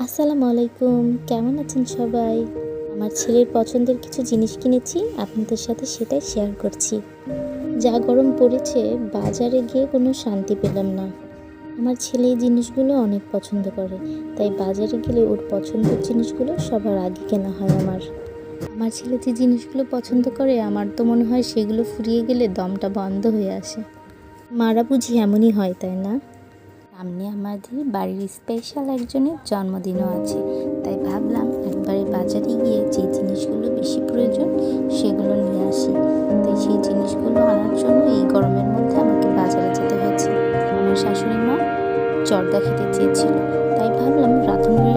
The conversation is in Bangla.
আসসালামু আলাইকুম। কেমন আছেন সবাই? আমার ছেলের পছন্দের কিছু জিনিস কিনেছি, আপনাদের সাথে সেটাই শেয়ার করছি। যা গরম পড়েছে, বাজারে গিয়ে কোনো শান্তি পেলাম না। আমার ছেলে এই জিনিসগুলো অনেক পছন্দ করে, তাই বাজারে গেলে ওর পছন্দের জিনিসগুলো সবার আগে কেনা হয় আমার। আমার ছেলে যে জিনিসগুলো পছন্দ করে, আমার তো মনে হয় সেগুলো ফুরিয়ে গেলে দমটা বন্ধ হয়ে আসে। মারা বুঝি এমনই হয়, তাই না? সামনে আমাদের বাড়ির স্পেশাল একজনের জন্মদিনও আছে, তাই ভাবলাম একবারে বাজারে গিয়ে যে জিনিসগুলো বেশি প্রয়োজন সেগুলো নিয়ে আসি। তাই সেই জিনিসগুলো আনার জন্য এই গরমের মধ্যে আমাকে বাজারে যেতে হয়েছে। আমার শাশুড়ি মা জর্দা খেতে চেয়েছিল, তাই ভাবলাম রাঁধুনির